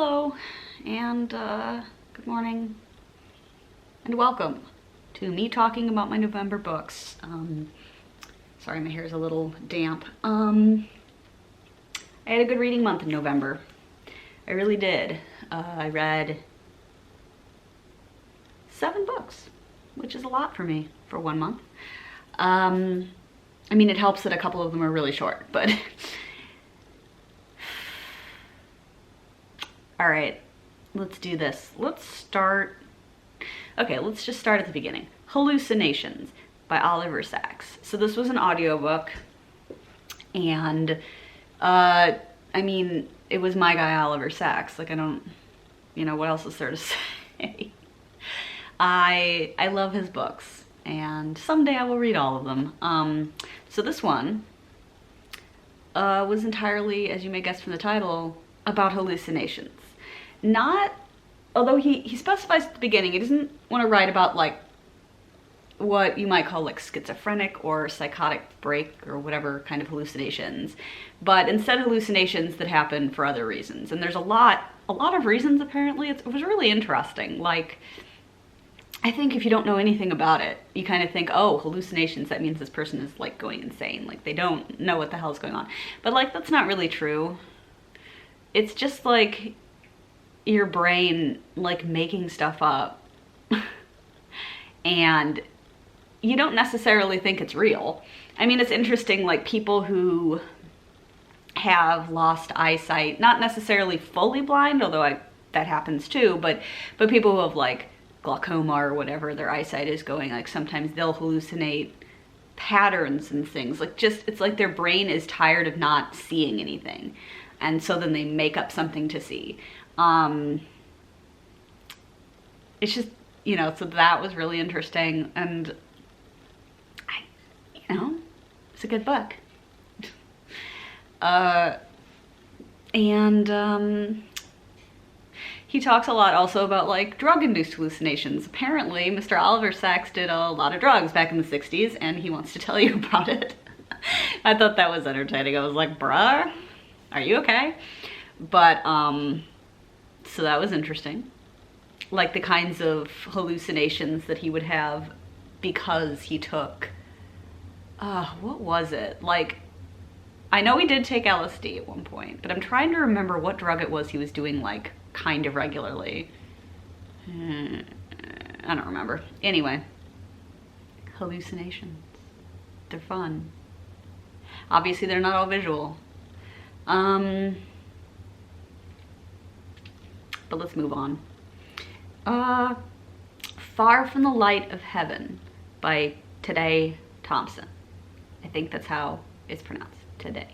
Hello, and good morning, and welcome to me talking about my November books. Sorry, my hair is a little damp. I had a good reading month in November. I really did. I read 7 books, which is a lot for me for 1 month. I mean, it helps that a couple of them are really short, but all right, let's do this. Let's just start at the beginning. Hallucinations by Oliver Sacks. So this was an audiobook, and I mean, it was my guy Oliver Sacks. Like, I don't, what else is there to say? I love his books, and someday I will read all of them. So this one was entirely, as you may guess from the title, about hallucinations. Although he specifies at the beginning, he doesn't want to write about like what you might call like schizophrenic or psychotic break or whatever kind of hallucinations, but instead hallucinations that happen for other reasons. And there's a lot of reasons apparently. It was really interesting. Like, I think if you don't know anything about it, you kind of think, oh, hallucinations, that means this person is like going insane. Like, they don't know what the hell's going on. But like, that's not really true. It's just like your brain like making stuff up and you don't necessarily think it's real. I mean, it's interesting, like people who have lost eyesight, not necessarily fully blind, although that happens too, but people who have like glaucoma or whatever, their eyesight is going, like sometimes they'll hallucinate patterns and things. Like, just, it's like their brain is tired of not seeing anything, and so then they make up something to see. It's just, so that was really interesting, and it's a good book. He talks a lot also about like drug-induced hallucinations. Apparently, Mr. Oliver Sacks did a lot of drugs back in the 60s, and he wants to tell you about it. I thought that was entertaining. I was like, bruh, are you okay? But, so that was interesting. Like the kinds of hallucinations that he would have because he took, what was it? Like, I know he did take LSD at one point, but I'm trying to remember what drug it was he was doing like kind of regularly. I don't remember. Anyway, hallucinations. They're fun. Obviously, they're not all visual. But let's move on. Far from the Light of Heaven by Tadei Thompson. I think that's how it's pronounced, Tadei.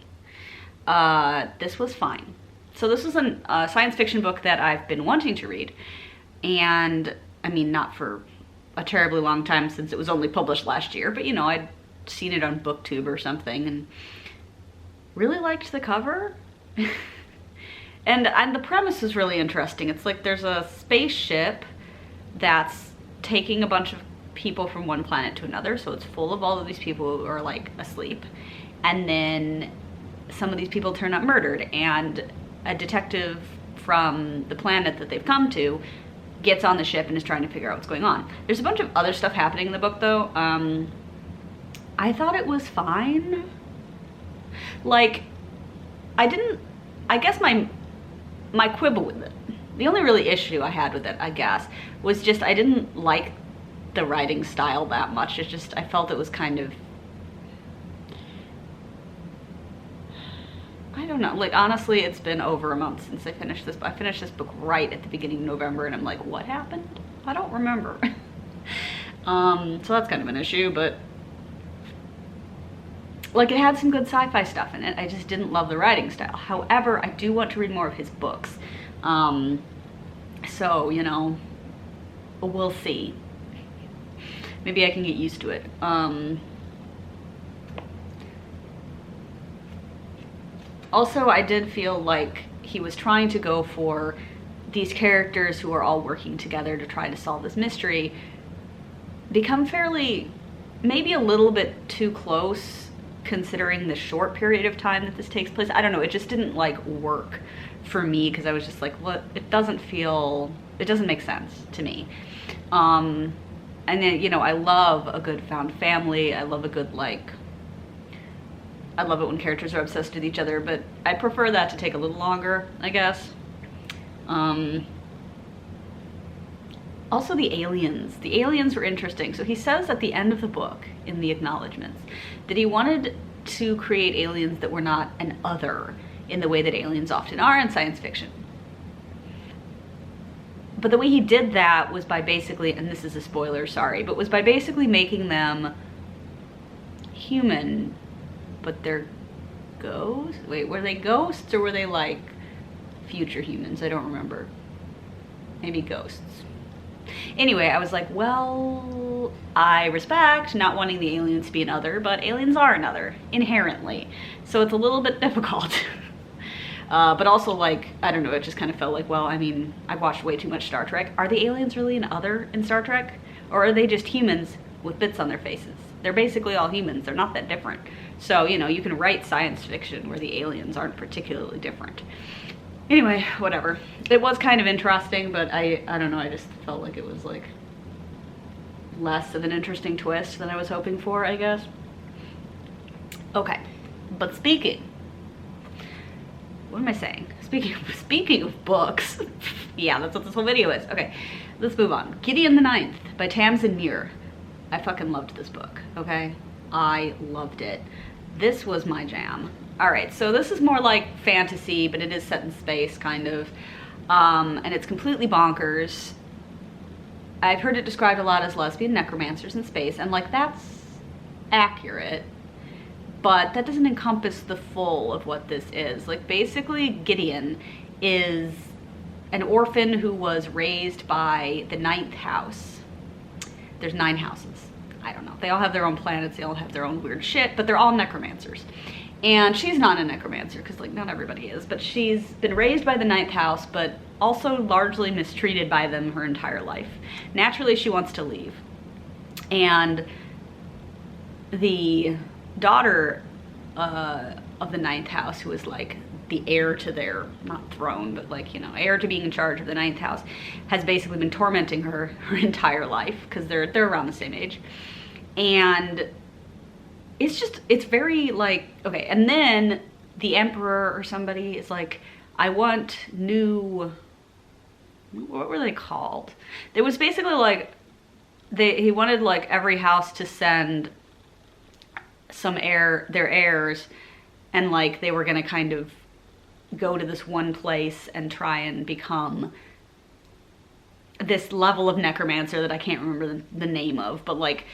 This was fine. So this was a science fiction book that I've been wanting to read. And, I mean, not for a terribly long time since it was only published last year, but I'd seen it on BookTube or something and really liked the cover. And the premise is really interesting. It's like there's a spaceship that's taking a bunch of people from one planet to another. So it's full of all of these people who are like asleep. And then some of these people turn up murdered. And a detective from the planet that they've come to gets on the ship and is trying to figure out what's going on. There's a bunch of other stuff happening in the book though. I thought it was fine. Like, I guess my quibble with it, the only really issue I had with it, I guess, was just I didn't like the writing style that much. It's just, I felt it was kind of, I don't know, like honestly, it's been over a month since I finished this. I finished this book right at the beginning of November, and I'm like, what happened? I don't remember. So that's kind of an issue, but like, it had some good sci-fi stuff in it. I just didn't love the writing style. However, I do want to read more of his books. So, we'll see. Maybe I can get used to it. Also, I did feel like he was trying to go for these characters who are all working together to try to solve this mystery become fairly, maybe a little bit too close considering the short period of time that this takes place. I don't know, it just didn't like work for me, because I was just like, what? It doesn't make sense to me. And then, you know, I love a good found family. I love a good, like, I love it when characters are obsessed with each other, but I prefer that to take a little longer, I guess. Also the aliens. The aliens were interesting. So he says at the end of the book, in the acknowledgments, that he wanted to create aliens that were not an other in the way that aliens often are in science fiction. But the way he did that was by basically, and this is a spoiler, sorry, but was by basically making them human, but they're ghosts? Wait, were they ghosts or were they like future humans? I don't remember. Maybe ghosts. Anyway, I was like, well, I respect not wanting the aliens to be an other, but aliens are an other, inherently. So it's a little bit difficult. But also, like, I don't know, it just kind of felt like, well, I mean, I've watched way too much Star Trek. Are the aliens really an other in Star Trek? Or are they just humans with bits on their faces? They're basically all humans. They're not that different. So, you know, you can write science fiction where the aliens aren't particularly different. Anyway, whatever. It was kind of interesting, but I don't know, I just felt like it was, like, less of an interesting twist than I was hoping for, I guess. Okay, but speaking, what am I saying? Speaking of books, yeah, that's what this whole video is. Okay, let's move on. Gideon the Ninth by Tamsin Muir. I fucking loved this book, okay? I loved it. This was my jam. All right, so this is more like fantasy, but it is set in space, kind of. And it's completely bonkers. I've heard it described a lot as lesbian necromancers in space, and like that's accurate, but that doesn't encompass the full of what this is. Like basically Gideon is an orphan who was raised by the Ninth House. There's 9 houses. I don't know. They all have their own planets, they all have their own weird shit, but they're all necromancers. And she's not a necromancer, because like not everybody is, but she's been raised by the Ninth House, but also largely mistreated by them her entire life. Naturally, she wants to leave. And the daughter of the Ninth House, who is like the heir to their, not throne, but like, you know, heir to being in charge of the Ninth House, has basically been tormenting her entire life, because they're around the same age. And it's very like, okay, and then the emperor or somebody is like, I want new, what were they called? It was basically like, he wanted like every house to send their heirs, and like they were gonna kind of go to this one place and try and become this level of necromancer that I can't remember the name of, but like,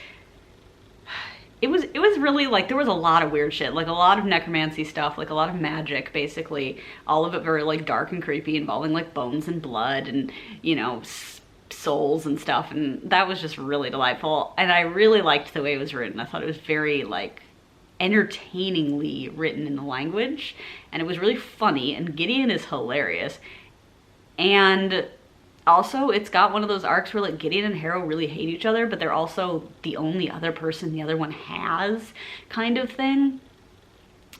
it was really like, there was a lot of weird shit, like a lot of necromancy stuff, like a lot of magic, basically, all of it very like dark and creepy, involving like bones and blood and, you know, souls and stuff, and that was just really delightful. And I really liked the way it was written. I thought it was very like entertainingly written in the language, and it was really funny, and Gideon is hilarious. And also, it's got one of those arcs where like Gideon and Harrow really hate each other, but they're also the only other person the other one has, kind of thing.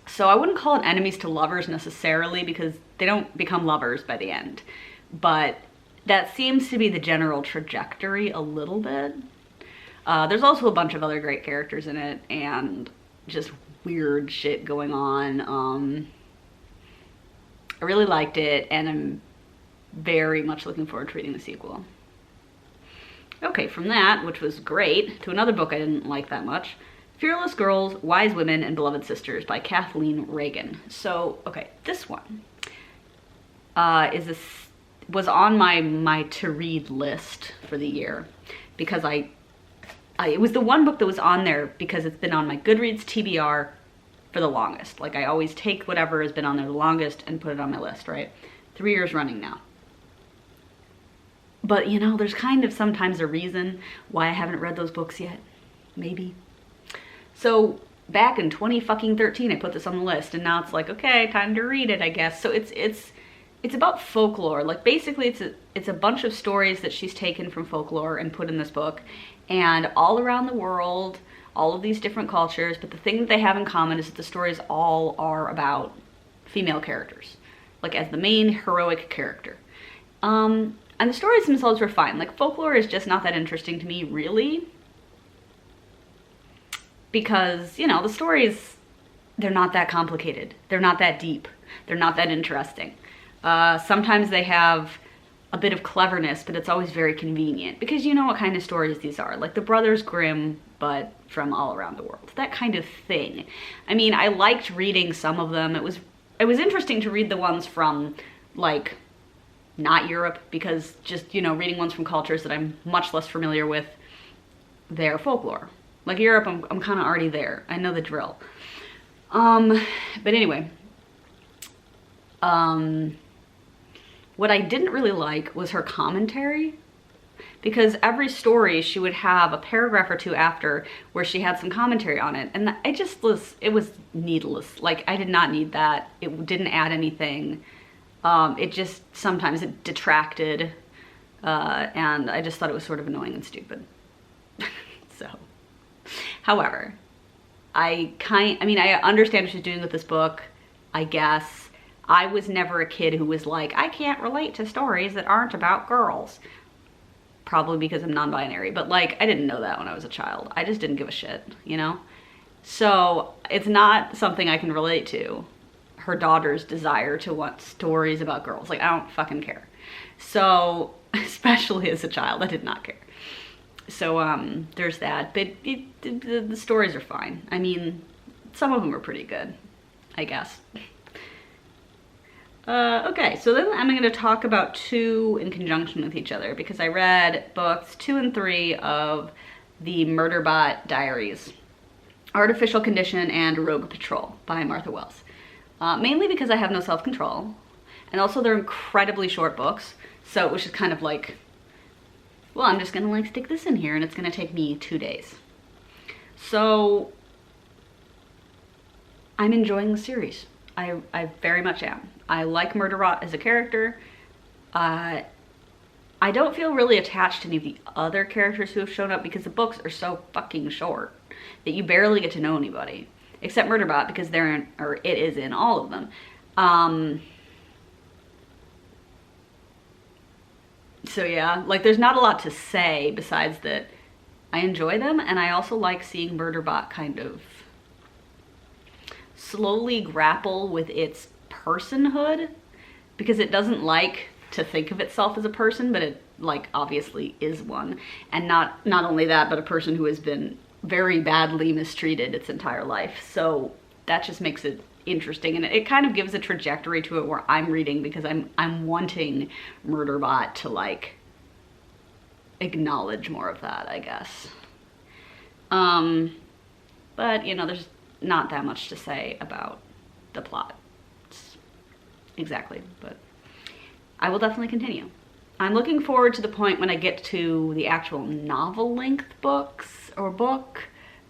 So I wouldn't call it enemies to lovers necessarily, because they don't become lovers by the end. But that seems to be the general trajectory a little bit. There's also a bunch of other great characters in it, and just weird shit going on. I really liked it, and I'm very much looking forward to reading the sequel. Okay, from that, which was great, to another book I didn't like that much, Fearless Girls, Wise Women, and Beloved Sisters by Kathleen Reagan. So, okay, this one was on my to-read list for the year, because it was the one book that was on there because it's been on my Goodreads TBR for the longest. Like, I always take whatever has been on there the longest and put it on my list, right? 3 years running now. But, you know, there's kind of sometimes a reason why I haven't read those books yet. Maybe. So, back in 2013, I put this on the list, and now it's like, okay, time to read it, I guess. So it's about folklore. Like, basically, it's a bunch of stories that she's taken from folklore and put in this book, and all around the world, all of these different cultures, but the thing that they have in common is that the stories all are about female characters. like as the main heroic character. And the stories themselves were fine. Like, folklore is just not that interesting to me, really. Because, you know, the stories, they're not that complicated. They're not that deep. They're not that interesting. Sometimes they have a bit of cleverness, but it's always very convenient. Because you know what kind of stories these are. Like the Brothers Grimm, but from all around the world. That kind of thing. I mean, I liked reading some of them. It was interesting to read the ones from, like, not Europe, because just, you know, reading ones from cultures that I'm much less familiar with, their folklore. Like Europe, I'm kind of already there. I know the drill. But anyway, what I didn't really like was her commentary, because every story she would have a paragraph or two after where she had some commentary on it, and it was needless. Like, I did not need that. It didn't add anything. It just, sometimes it detracted, and I just thought it was sort of annoying and stupid. So, however, I understand what she's doing with this book, I guess. I was never a kid who was like, I can't relate to stories that aren't about girls. Probably because I'm non-binary, but like, I didn't know that when I was a child. I just didn't give a shit, you know? So it's not something I can relate to. Her daughter's desire to want stories about girls. Like, I don't fucking care. So, especially as a child, I did not care. So, there's that. But the stories are fine. I mean, some of them are pretty good, I guess. Okay, so then I'm going to talk about two in conjunction with each other, because I read books 2 and 3 of the Murderbot Diaries, Artificial Condition and Rogue Patrol by Martha Wells. Mainly because I have no self-control, and also they're incredibly short books, so it was just kind of like, well, I'm just gonna like stick this in here and it's gonna take me 2 days. So I'm enjoying the series. I very much am. I like Murderbot as a character. I don't feel really attached to any of the other characters who have shown up, because the books are so fucking short that you barely get to know anybody. Except Murderbot, because it is in all of them. So yeah, like, there's not a lot to say besides that I enjoy them, and I also like seeing Murderbot kind of slowly grapple with its personhood, because it doesn't like to think of itself as a person, but it, like, obviously is one. And not only that, but a person who has been very badly mistreated its entire life. So that just makes it interesting, and it kind of gives a trajectory to it where I'm reading, because I'm wanting Murderbot to, like, acknowledge more of that, I guess. But, you know, there's not that much to say about the plot. Exactly, but I will definitely continue. I'm looking forward to the point when I get to the actual novel-length books or book,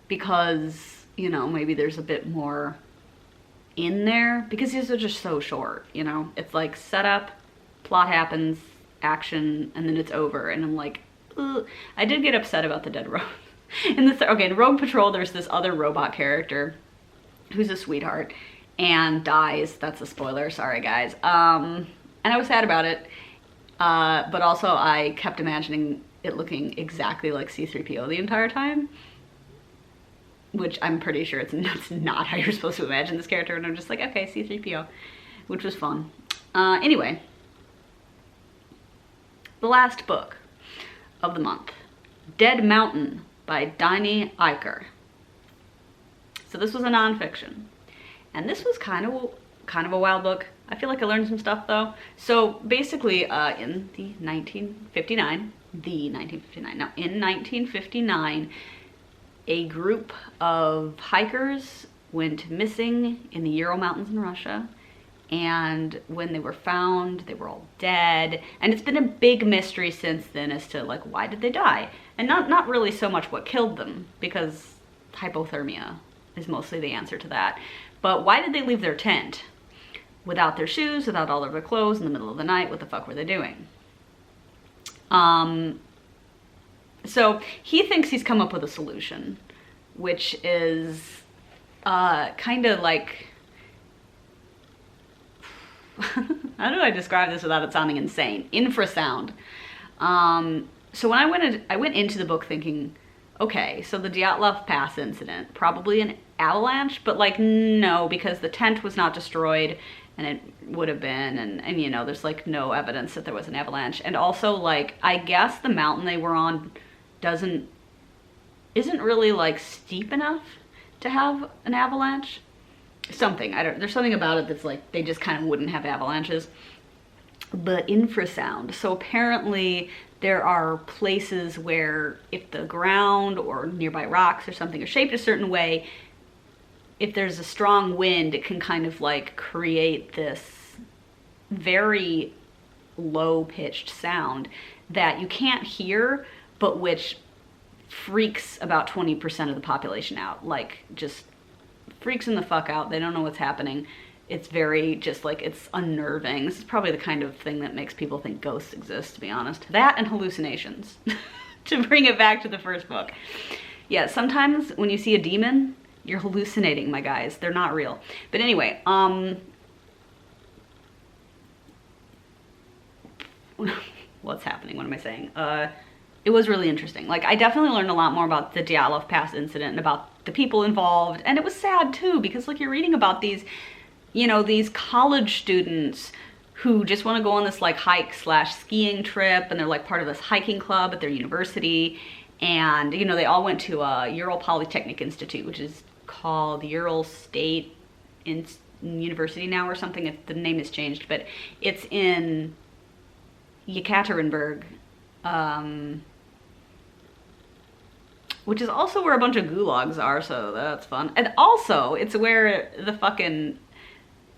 because, you know, maybe there's a bit more in there, because these are just so short, you know? It's like setup, plot happens, action, and then it's over, and I'm like, ugh. I did get upset about the dead rogue. In Rogue Patrol, there's this other robot character who's a sweetheart and dies. That's a spoiler, sorry guys. And I was sad about it, but also I kept imagining it looking exactly like C-3PO the entire time, which I'm pretty sure it's not how you're supposed to imagine this character, and I'm just like, okay, C-3PO, which was fun. Anyway, the last book of the month, Dead Mountain by Danai Eicher. So this was a nonfiction, and this was kind of a wild book. I feel like I learned some stuff though. So basically, in 1959, a group of hikers went missing in the Ural Mountains in Russia, and when they were found, they were all dead. And it's been a big mystery since then as to, like, why did they die? And not really so much what killed them, because hypothermia is mostly the answer to that. But why did they leave their tent without their shoes, without all of their clothes, in the middle of the night? What the fuck were they doing? So he thinks he's come up with a solution, which is kind of like, how do I describe this without it sounding insane? Infrasound. So when I went into the book thinking, okay, so the Dyatlov Pass incident, probably an avalanche, but like no, because the tent was not destroyed, and it would have been, and you know, there's like no evidence that there was an avalanche. And also, like, I guess the mountain they were on isn't really like steep enough to have an avalanche. There's something about it that's like they just kind of wouldn't have avalanches. But infrasound. So apparently there are places where if the ground or nearby rocks or something are shaped a certain way, if there's a strong wind, it can kind of like create this very low pitched sound that you can't hear, but which freaks about 20% of the population out. Like, just freaks them the fuck out. They don't know what's happening. It's very just like, it's unnerving. This is probably the kind of thing that makes people think ghosts exist, to be honest. That and hallucinations, to bring it back to the first book. Yeah, sometimes when you see a demon, you're hallucinating, my guys. They're not real. But anyway, what's happening? What am I saying? It was really interesting. Like, I definitely learned a lot more about the Dyatlov Pass incident and about the people involved. And it was sad too, because like, you're reading about these, you know, these college students who just want to go on this like hike / skiing trip, and they're like part of this hiking club at their university. And, you know, they all went to Ural Polytechnic Institute, which is called Ural State University now or something. The name has changed, but it's in Yekaterinburg, which is also where a bunch of gulags are, so that's fun. And also, it's where the fucking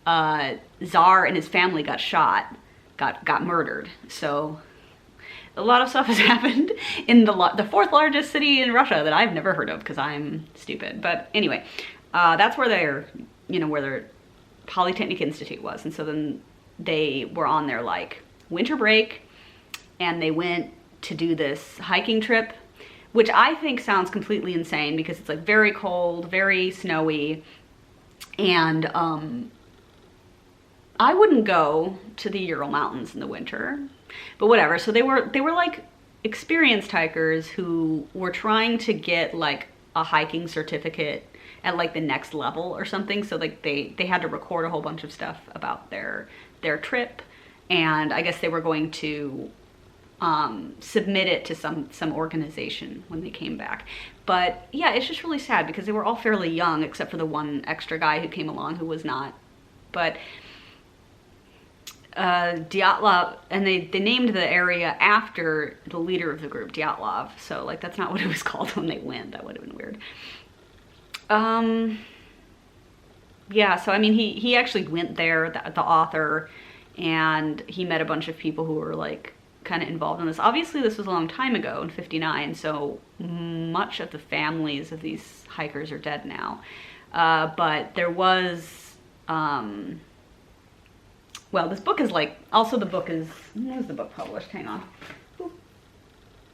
Tsar and his family got shot, got murdered. So a lot of stuff has happened in the fourth largest city in Russia that I've never heard of because I'm stupid. But anyway, that's where where their Polytechnic Institute was. And so then they were on their like winter break, and they went to do this hiking trip, which I think sounds completely insane because it's like very cold, very snowy, and I wouldn't go to the Ural Mountains in the winter, but whatever. So they were like experienced hikers who were trying to get like a hiking certificate at like the next level or something. So like they had to record a whole bunch of stuff about their trip, and I guess they were going to submit it to some organization when they came back. But yeah, it's just really sad because they were all fairly young, except for the one extra guy who came along who was not. But Dyatlov, and they named the area after the leader of the group, Dyatlov. So like, that's not what it was called when they went. That would have been weird. Yeah, so I mean, he actually went there, the author, and he met a bunch of people who were like kind of involved in this. Obviously this was a long time ago in 59, so much of the families of these hikers are dead now. But there was, well, this book is like, also the book is, when was the book published? Hang on.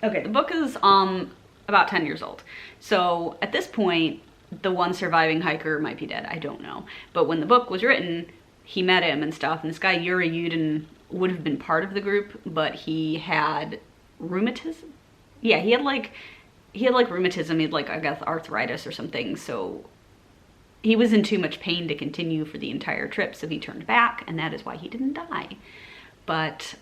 Okay, the book is about 10 years old. So at this point, the one surviving hiker might be dead, I don't know. But when the book was written, he met him and stuff, and this guy Yuri Yudin would have been part of the group, but he had rheumatism. Yeah, he had like rheumatism, he had like, I guess, arthritis or something, so he was in too much pain to continue for the entire trip, so he turned back, and that is why he didn't die. But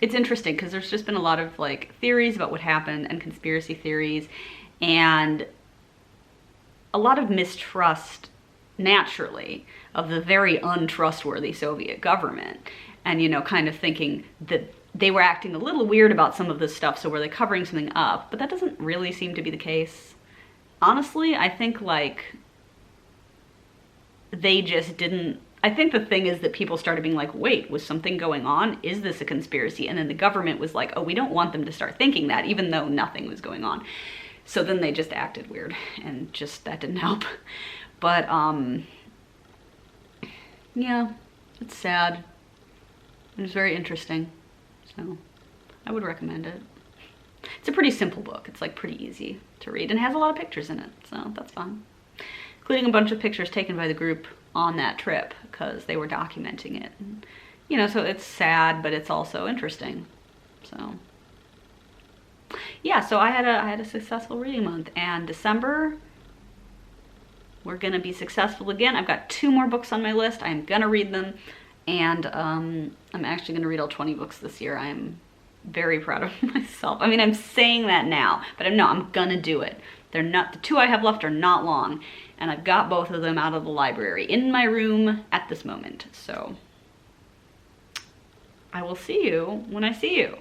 it's interesting because there's just been a lot of like theories about what happened and conspiracy theories, and a lot of mistrust naturally of the very untrustworthy Soviet government, and you know, kind of thinking that they were acting a little weird about some of this stuff, so were they covering something up? But that doesn't really seem to be the case. Honestly, I think like they just didn't. I think the thing is that people started being like, wait, was something going on? Is this a conspiracy? And then the government was like, oh, we don't want them to start thinking that, even though nothing was going on. So then they just acted weird, and just that didn't help. But yeah, it's sad. It was very interesting, so I would recommend it. It's a pretty simple book. It's like pretty easy to read and has a lot of pictures in it, so that's fun. Including a bunch of pictures taken by the group on that trip because they were documenting it. And, you know, so it's sad, but it's also interesting. So yeah, so I had a successful reading month, and December we're gonna be successful again. I've got 2 more books on my list. I'm gonna read them, and I'm actually gonna read all 20 books this year. I'm very proud of myself. I mean, I'm saying that now, but I'm gonna do it. They're not, the 2 I have left are not long, and I've got both of them out of the library in my room at this moment. So I will see you when I see you.